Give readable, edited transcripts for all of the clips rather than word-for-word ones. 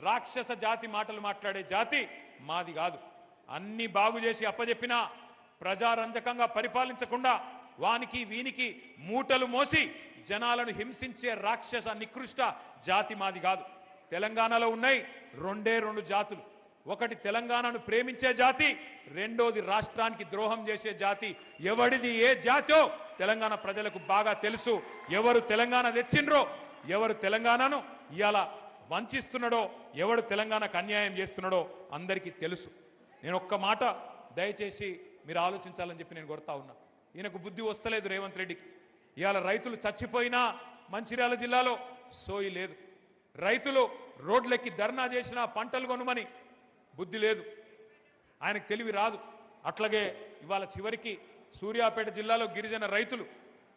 రాక్షస జాతి మాటలు మాట్లాడే జాతి మాది కాదు. అన్ని బాగు చేసి అప్పజెప్పినా ప్రజారంజకంగా పరిపాలించకుండా వానికి వీనికి మూటలు మోసి జనాలను హింసించే రాక్షస నికృష్ట జాతి మాది కాదు. తెలంగాణలో ఉన్నాయి రెండు జాతులు. ఒకటి తెలంగాణను ప్రేమించే జాతి, రెండోది రాష్ట్రానికి ద్రోహం చేసే జాతి. ఎవడిది ఏ జాతో తెలంగాణ ప్రజలకు బాగా తెలుసు. ఎవరు తెలంగాణ తెచ్చిండ్రో, ఎవరు తెలంగాణను ఇవాళ వంచిస్తున్నాడో, ఎవడు తెలంగాణకు అన్యాయం చేస్తున్నాడో అందరికీ తెలుసు. నేను ఒక్క మాట దయచేసి మీరు ఆలోచించాలని చెప్పి నేను కోరుతా ఉన్నా. ఈయనకు బుద్ధి వస్తలేదు రేవంత్ రెడ్డికి. ఇవాళ రైతులు చచ్చిపోయినా మంచిర్యాల జిల్లాలో సోయి లేదు. రైతులు రోడ్లెక్కి ధర్నా చేసినా పంటలు కొనుమని బుద్ధి లేదు. ఆయనకు తెలివి రాదు. అట్లాగే ఇవాళ చివరికి సూర్యాపేట జిల్లాలో గిరిజన రైతులు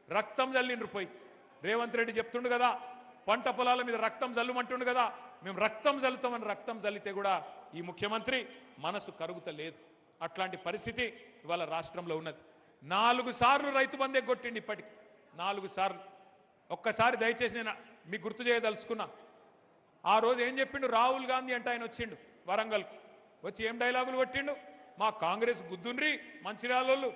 రక్తం జల్లిండ్రు పోయి. రేవంత్ రెడ్డి చెప్తుండు కదా, పంట పొలాల మీద రక్తం జల్లుమంటుండు కదా, మేము రక్తం జల్లుతామని రక్తం జల్లితే కూడా ఈ ముఖ్యమంత్రి మనసు కరుగుతలేదు. అట్లాంటి పరిస్థితి ఇవాళ రాష్ట్రంలో ఉన్నది. 4 సార్లు రైతు బంధు ఎగ్గొట్టిండి. ఇప్పటికి 4 సార్లు. ఒక్కసారి దయచేసి నేను మీకు గుర్తు చేయదలుచుకున్నా. ఆ రోజు ఏం చెప్పిండు రాహుల్ గాంధీ అంటే ఆయన వచ్చిండు వరంగల్కు. వచ్చి ఏం డైలాగులు కొట్టిండు, మా కాంగ్రెస్ గుద్దుండ్రి మంచిర్యాలోళ్ళు,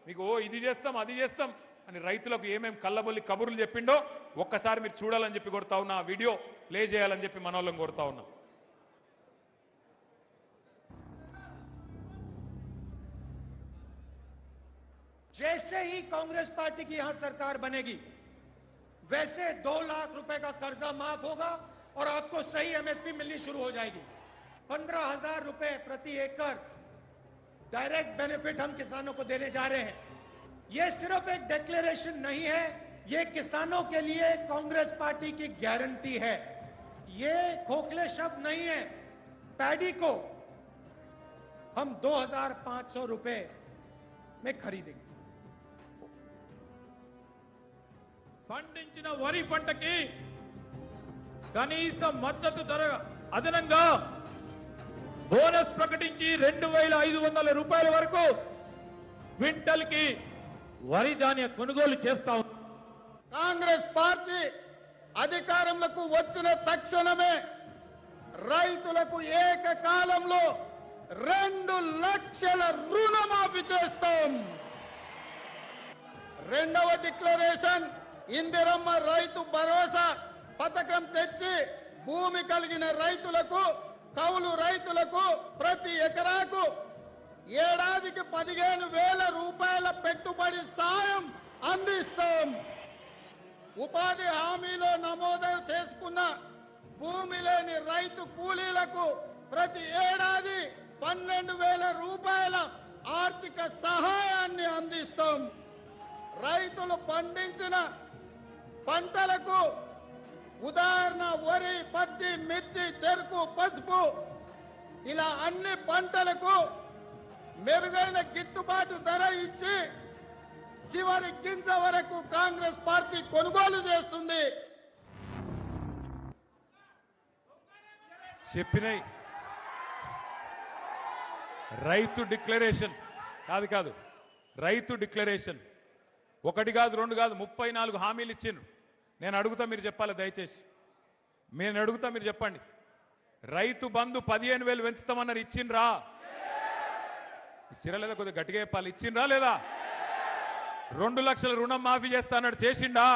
మీకు ఇది చేస్తాం అది చేస్తాం అని రైతులకు ఏమేం కళ్ళబొల్లి కబుర్లు చెప్పిండో ఒక్కసారి మీరు చూడాలని చెప్పి కొడతా ఉన్నా. ఆ వీడియో ప్లే చేయాలని చెప్పి మనోళ్ళని కొడతా ఉన్నా. जैसे ही कांग्रेस पार्टी की यहां सरकार बनेगी वैसे 2 लाख रुपए का कर्जा माफ होगा और आपको सही एमएसपी मिलनी शुरू हो जाएगी। 15,000 रुपए प्रति एकड़ डायरेक्ट बेनिफिट हम किसानों को देने जा रहे हैं। ये सिर्फ एक डिक्लेरेशन नहीं है, ये किसानों के लिए कांग्रेस पार्टी की गारंटी है। ये खोखले शब्द नहीं है। पैडी को हम 2,500 रुपए में खरीदेंगे। పండించిన వరి పంటకి కనీస మద్దతు ధర అదనంగా బోనస్ ప్రకటించి 2,500 రూపాయల వరకు క్వింటల్ కి వరి ధాన్య కొనుగోలు చేస్తాం. కాంగ్రెస్ పార్టీ అధికారంలోకి వచ్చిన తక్షణమే రైతులకు ఏకకాలంలో 2 లక్షల రుణమాఫీ చేస్తాం. రెండవ డిక్లరేషన్ ఇందిరమ్మ రైతు భరోసా పథకం తెచ్చి భూమి కలిగిన రైతులకు, కౌలు రైతులకు ప్రతి ఎకరాకు ఏడాదికి 15,000 రూపాయల పెట్టుబడి సాయం అందిస్తాం. ఉపాధి హామీలో నమోదు చేసుకున్న భూమి లేని రైతు కూలీలకు ప్రతి ఏడాది 12,000 రూపాయల ఆర్థిక సహాయాన్ని అందిస్తాం. రైతులు పండించిన పంటలకు ఉదాహరణ వరి, పత్తి, మిర్చి, చెరుకు, పసుపు ఇలా అన్ని పంటలకు మెరుగైన గిట్టుబాటు ధర ఇచ్చి చివరి గింజ వరకు కాంగ్రెస్ పార్టీ కొనుగోలు చేస్తుంది. చెప్పినాయి రైతు డిక్లరేషన్ కాదు రైతు డిక్లరేషన్. 1 కాదు 2 కాదు 34 హామీలు ఇచ్చిండ్రు. నేను అడుగుతా మీరు చెప్పాలి దయచేసి. నేను అడుగుతా మీరు చెప్పండి. రైతు బంధు 15,000 పెంచుతామన్నారు, ఇచ్చిండ్రా? ఇచ్చిరా లేదా? కొద్దిగా గట్టిగా చెప్పాలి. ఇచ్చిండ్రా లేదా? 2 లక్షల రుణం మాఫీ చేస్తా అన్నాడు, చేసిండా?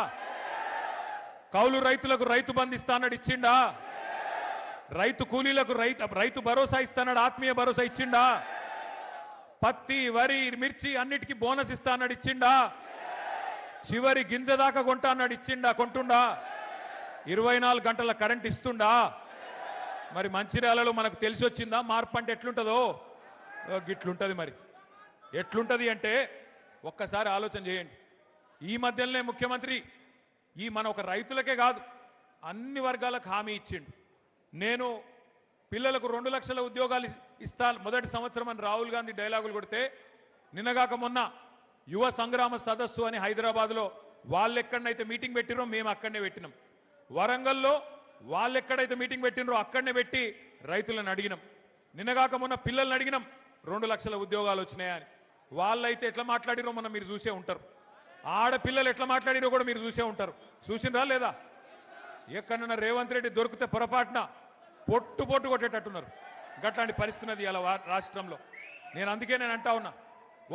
కౌలు రైతులకు రైతు బంధు ఇస్తా అన్నాడు, ఇచ్చిండా? రైతు కూలీలకు రైతు భరోసా ఇస్తాడు, ఆత్మీయ భరోసా ఇచ్చిండా? పత్తి, వరి, మిర్చి అన్నిటికీ బోనస్ ఇస్తా అన్నాడు, ఇచ్చిండా? చివరి గింజ దాకా కొంటా అన్నాడు, ఇచ్చిండా? కొంటుండా? 24 గంటల కరెంట్ ఇస్తుండా? మరి మంచిర్యాలలో మనకు తెలిసి వచ్చిందా మార్పు అంటే ఎట్లుంటుందో? గిట్లుంటది. మరి ఎట్లుంటది అంటే ఒక్కసారి ఆలోచన చేయండి. ఈ మధ్యలోనే ముఖ్యమంత్రి మన ఒక రైతులకే కాదు అన్ని వర్గాలకు హామీ ఇచ్చిండు. నేను పిల్లలకు 2 లక్షల ఉద్యోగాలు ఇస్తా మొదటి సంవత్సరం అని రాహుల్ గాంధీ డైలాగులు కొడితే, నిన్నగాక మొన్న యువ సంగ్రామ సదస్సు అని హైదరాబాద్లో వాళ్ళు ఎక్కడైతే మీటింగ్ పెట్టిరో మేము అక్కడనే పెట్టినాం. వరంగల్లో వాళ్ళు ఎక్కడైతే మీటింగ్ పెట్టినరో అక్కడనే పెట్టి రైతులను అడిగినాం. నిన్నగాక మొన్న పిల్లల్ని అడిగినాం 2 లక్షల ఉద్యోగాలు వచ్చినాయని. వాళ్ళైతే ఎట్లా మాట్లాడిరో మొన్న మీరు చూసే ఉంటారు. ఆడపిల్లలు ఎట్లా మాట్లాడిరో కూడా మీరు చూసే ఉంటారు. చూసినరా లేదా? ఎక్కడన్నా రేవంత్ రెడ్డి దొరికితే పొరపాటున పొట్టు పొట్టు కొట్టేటట్టున్నారు. గట్లాంటి పరిస్థితి ఉన్నది ఇలా రాష్ట్రంలో. నేను అందుకే నేను అంటా ఉన్నా,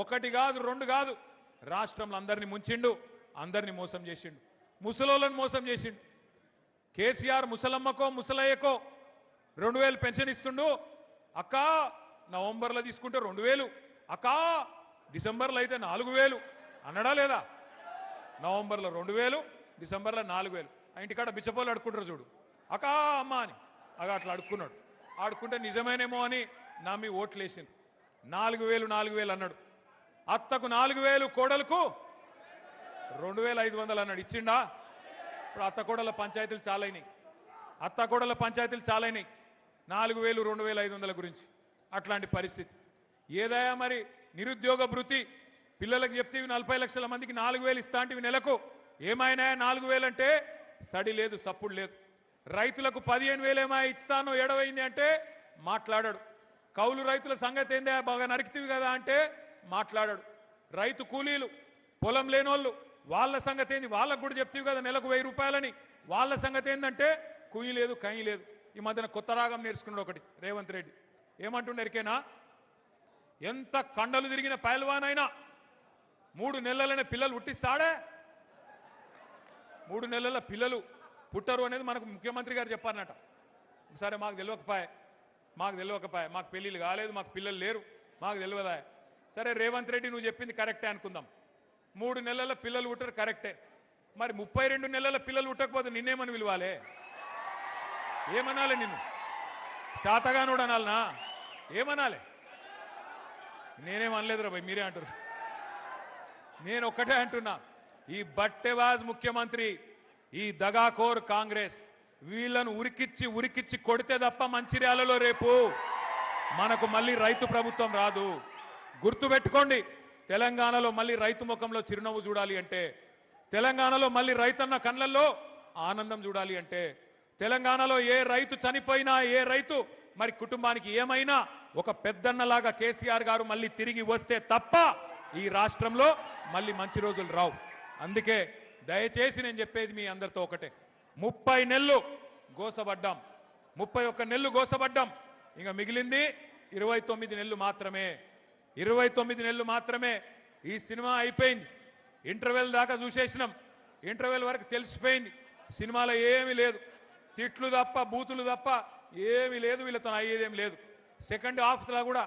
ఒకటి కాదు రెండు కాదు, రాష్ట్రంలో అందరినీ ముంచిండు, అందరినీ మోసం చేసిండు, ముసలోళ్ళని మోసం చేసిండు. కేసీఆర్ ముసలమ్మకో ముసలయ్యకో 2000 పెన్షన్ ఇస్తుండు. అక్క నవంబర్లో తీసుకుంటే 2000, అక్క డిసెంబర్లో అయితే 4000 అన్నడా లేదా? నవంబర్లో 2000, డిసెంబర్లో 4000. ఆ ఇంటికాడ బిచ్చపోలు అడుక్కుంటారు చూడు, అక్క అమ్మ అని అట్లా అడుక్కున్నాడు. ఆడుకుంటే నిజమేనేమో అని నమ్మి ఓట్లేసింది. 4000 అన్నాడు. అత్తకు 4000, కోడలకు 2500 అన్నాడు. ఇచ్చిండా? ఇప్పుడు అత్త కోడల పంచాయతీలు చాలైనాయి, 4000, 2500 గురించి. అట్లాంటి పరిస్థితి ఏదయా మరి? నిరుద్యోగ భృతి పిల్లలకు చెప్తే 40 లక్షల మందికి 4000 ఇస్తా అంటే నెలకు ఏమైనా 4000 అంటే సడి లేదు, సప్పుడు లేదు. రైతులకు 15,000 ఏమా ఇస్తానో ఏడవైంది అంటే మాట్లాడాడు. కౌలు రైతుల సంగతి ఏందా, బాగా నరికితివి కదా అంటే మాట్లాడాడు. రైతు కూలీలు, పొలం లేనోళ్ళు, వాళ్ళ సంగతి ఏంది, వాళ్ళకు కూడా చెప్తివి కదా నెలకు 1000 రూపాయలని, వాళ్ళ సంగతి ఏంటంటే కుయ్యి లేదు, కయ్యి లేదు. ఈ మధ్యన కొత్త రాగం నేర్చుకున్నాడు ఒకటి రేవంత్ రెడ్డి. ఏమంటుండే ఎరికేనా? ఎంత కండలు తిరిగిన పైల్వానైనా 3 నెలలనే పిల్లలు పుట్టిస్తాడే. 3 నెలల పిల్లలు పుట్టరు అనేది మనకు ముఖ్యమంత్రి గారు చెప్పారన్నట. సరే మాకు తెలియకపాయే, మాకు పెళ్ళిళ్ళు కాలేదు, మాకు పిల్లలు లేరు, మాకు తెలియదా? సరే రేవంత్ రెడ్డి నువ్వు చెప్పింది కరెక్టే అనుకుందాం, 3 నెలల పిల్లలు పుట్టరు కరెక్టే. మరి 32 నెలల పిల్లలు పుట్టకపోతే నిన్నేమని విలువాలే? ఏమనాలి నిన్ను? శాతగానుడు అనాలనా? ఏమనాలి? నేనేమనలేదురా భయ్, మీరే అంటారు. నేను ఒక్కటే అంటున్నా, ఈ బట్టెవాజ్ ముఖ్యమంత్రి, ఈ దగాకోర్ కాంగ్రెస్ వీళ్ళను ఉరికిచ్చి కొడితే తప్ప మంచిర్యాలలో రేపు మనకు మళ్ళీ రైతు ప్రభుత్వం రాదు. గుర్తుపెట్టుకోండి, తెలంగాణలో మళ్ళీ రైతు ముఖంలో చిరునవ్వు చూడాలి అంటే, తెలంగాణలో మళ్ళీ రైతన్న కళ్ళల్లో ఆనందం చూడాలి అంటే, తెలంగాణలో ఏ రైతు చనిపోయినా, ఏ రైతు మరి కుటుంబానికి ఏమైనా ఒక పెద్దన్నలాగా కేసీఆర్ గారు మళ్ళీ తిరిగి వస్తే తప్ప ఈ రాష్ట్రంలో మళ్ళీ మంచి రోజులు రావు. అందుకే దయచేసి నేను చెప్పేది మీ అందరితో ఒకటే, 30 నెలలు గోసపడ్డాం, 31 నెలలు గోసపడ్డాం, ఇంకా మిగిలింది 29 నెలలు మాత్రమే. 29 నెలలు మాత్రమే. ఈ సినిమా అయిపోయింది, ఇంటర్వెల్ దాకా చూసేసినాం, ఇంటర్వెల్ వరకు తెలిసిపోయింది సినిమాలో ఏమీ లేదు, తిట్లు తప్ప బూతులు తప్ప ఏమీ లేదు, వీళ్ళతో అయ్యేదేం లేదు. సెకండ్ హాఫ్లో కూడా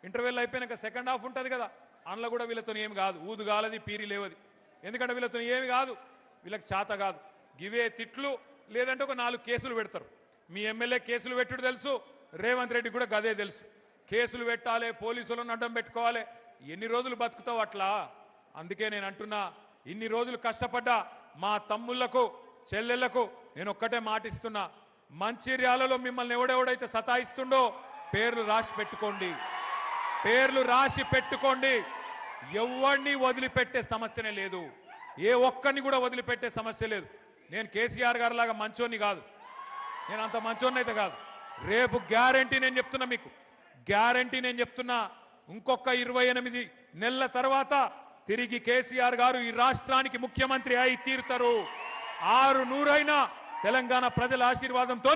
ఇంటర్వెల్ అయిపోయినాక సెకండ్ హాఫ్ ఉంటుంది కదా, అందులో కూడా వీళ్ళతో ఏమి కాదు, ఊదు గాలది పీరి లేవది. ఎందుకంటే వీళ్ళతో ఏమి కాదు, వీళ్ళకి చేత కాదు, గివే తిట్లు, లేదంటే ఒక 4 కేసులు పెడతారు. మీ ఎమ్మెల్యే కేసులు పెట్టుడు తెలుసు, రేవంత్ రెడ్డి కూడా గదే తెలుసు. కేసులు పెట్టాలి, పోలీసులను అడ్డం పెట్టుకోవాలి, ఎన్ని రోజులు బతుకుతావు అట్లా? అందుకే నేను అంటున్నా, ఇన్ని రోజులు కష్టపడ్డా మా తమ్ముళ్లకు చెల్లెళ్లకు నేను ఒక్కటే మాటిస్తున్నా, మంచిర్యాలలో మిమ్మల్ని ఎవడెవడైతే సతాయిస్తుండో పేర్లు రాసి పెట్టుకోండి, పేర్లు రాసి పెట్టుకోండి. ఎవరిని వదిలిపెట్టే సమస్యనే లేదు, ఏ ఒక్కరిని కూడా వదిలిపెట్టే సమస్య లేదు. నేను కేసీఆర్ గారి లాగా మంచోని కాదు, నేను అంత మంచోని అయితే కాదు. రేపు గ్యారంటీ నేను చెప్తున్నా, మీకు గ్యారంటీ నేను చెప్తున్నా, ఇంకొక 28 నెలల తర్వాత తిరిగి కేసీఆర్ గారు ఈ రాష్ట్రానికి ముఖ్యమంత్రి అయి తీరుతారు. 600 తెలంగాణ ప్రజల ఆశీర్వాదంతో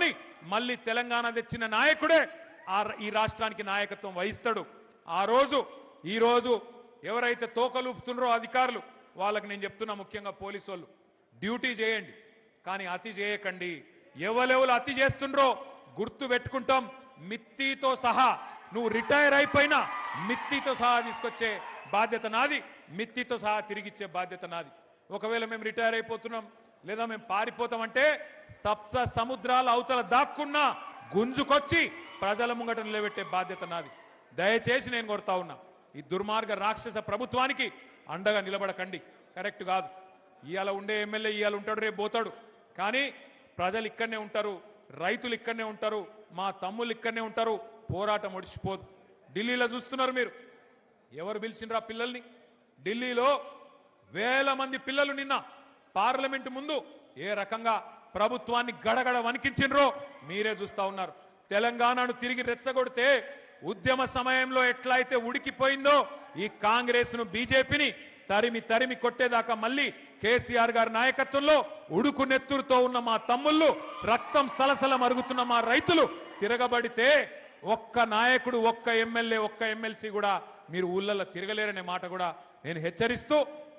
మళ్ళీ తెలంగాణ తెచ్చిన నాయకుడే ఈ రాష్ట్రానికి నాయకత్వం వహిస్తాడు. ఆ రోజు ఈ రోజు ఎవరైతే తోకలూపుతున్నారో అధికారులు, వాళ్ళకి నేను చెప్తున్నా, ముఖ్యంగా పోలీసు వాళ్ళు, డ్యూటీ చేయండి కానీ అతి చేయకండి. ఎవరెవరు అతి చేస్తుండ్రో గుర్తు పెట్టుకుంటాం, మిత్తితో సహా. నువ్వు రిటైర్ అయిపోయినా మిత్తితో సహా తీసుకొచ్చే బాధ్యత నాది, మిత్తితో సహా తిరిగిచ్చే బాధ్యత నాది. ఒకవేళ మేము రిటైర్ అయిపోతున్నాం లేదా మేము పారిపోతామంటే 7 సముద్రాల అవతల దాక్కున్నా గుంజుకొచ్చి ప్రజల ముంగట నిలబెట్టే బాధ్యత నాది. దయచేసి నేను కోరుతా ఉన్నా, ఈ దుర్మార్గ రాక్షస ప్రభుత్వానికి అండగా నిలబడకండి, కరెక్ట్ కాదు. ఇవాళ ఉండే ఎమ్మెల్యే ఇవాళ ఉంటాడు, రేపు పోతాడు, కానీ ప్రజలు ఇక్కడనే ఉంటారు, రైతులు ఇక్కడనే ఉంటారు, మా తమ్ముళ్ళు ఇక్కడనే ఉంటారు, పోరాటం ఒడిచిపోదు. ఢిల్లీలో చూస్తున్నారు మీరు, ఎవరు పిలిచిండ్రా పిల్లల్ని? ఢిల్లీలో వేల మంది పిల్లలు నిన్న పార్లమెంటు ముందు ఏ రకంగా ప్రభుత్వాన్ని గడగడ వణికించిండ్రో మీరే చూస్తా ఉన్నారు. తెలంగాణను తిరిగి రెచ్చగొడితే ఉద్యమ సమయంలో ఎట్లయితే ఉడికిపోయిందో ఈ కాంగ్రెస్ ను బీజేపీని తరిమి కొట్టేదాకా మళ్ళీ కేసీఆర్ గారి నాయకత్వంలో ఉడుకు నెత్తురుతో ఉన్న మా తమ్ముళ్ళు, రక్తం సలసల మరుగుతున్న మా రైతులు తిరగబడితే ఒక్క నాయకుడు, ఒక్క ఎమ్మెల్యే, ఒక్క ఎమ్మెల్సీ కూడా మీరు ఊళ్ళల్లో తిరగలేరనే మాట కూడా నేను హెచ్చరిస్తూ,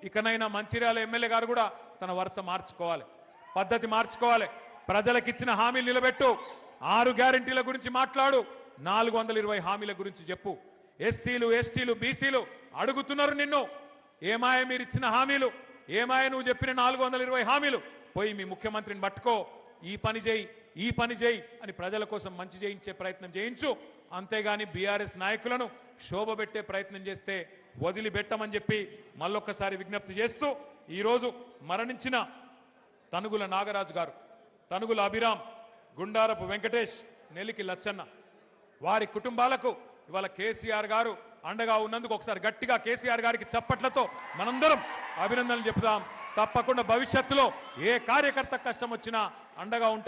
ఇకనైనా మంచిర్యాల ఎమ్మెల్యే గారు కూడా తన వరుస మార్చుకోవాలి, పద్ధతి మార్చుకోవాలి. ప్రజలకిచ్చిన హామీలు నిలబెట్టు. 6 గ్యారెంటీల గురించి మాట్లాడు, 420 హామీల గురించి చెప్పు. ఎస్సీలు, ఎస్టీలు, బీసీలు అడుగుతున్నారు నిన్ను, ఏమాయ మీరు ఇచ్చిన హామీలు, ఏమాయ నువ్వు చెప్పిన 420 హామీలు? పోయి మీ ముఖ్యమంత్రిని పట్టుకో, ఈ పని చేయి, ఈ పని చేయి అని ప్రజల కోసం మంచి చేయించే ప్రయత్నం చేయించు. అంతేగాని బీఆర్ఎస్ నాయకులను శోభబెట్టే ప్రయత్నం చేస్తే వదిలిపెట్టమని చెప్పి మళ్ళొక్కసారి విజ్ఞప్తి చేస్తూ, ఈరోజు మరణించిన తనుగుల నాగరాజు గారు, తనుగుల అభిరామ్, గుండారపు వెంకటేష్, నెలికి లచ్చన్న వారి కుటుంబాలకు ఇవాళ కేసీఆర్ గారు అండగా ఉన్నందుకు ఒకసారి గట్టిగా కేసీఆర్ గారికి చప్పట్లతో మనందరం అభినందనలు చెప్దాం. తప్పకుండా భవిష్యత్తులో ఏ కార్యకర్త కష్టం వచ్చినా అండగా ఉంటాం.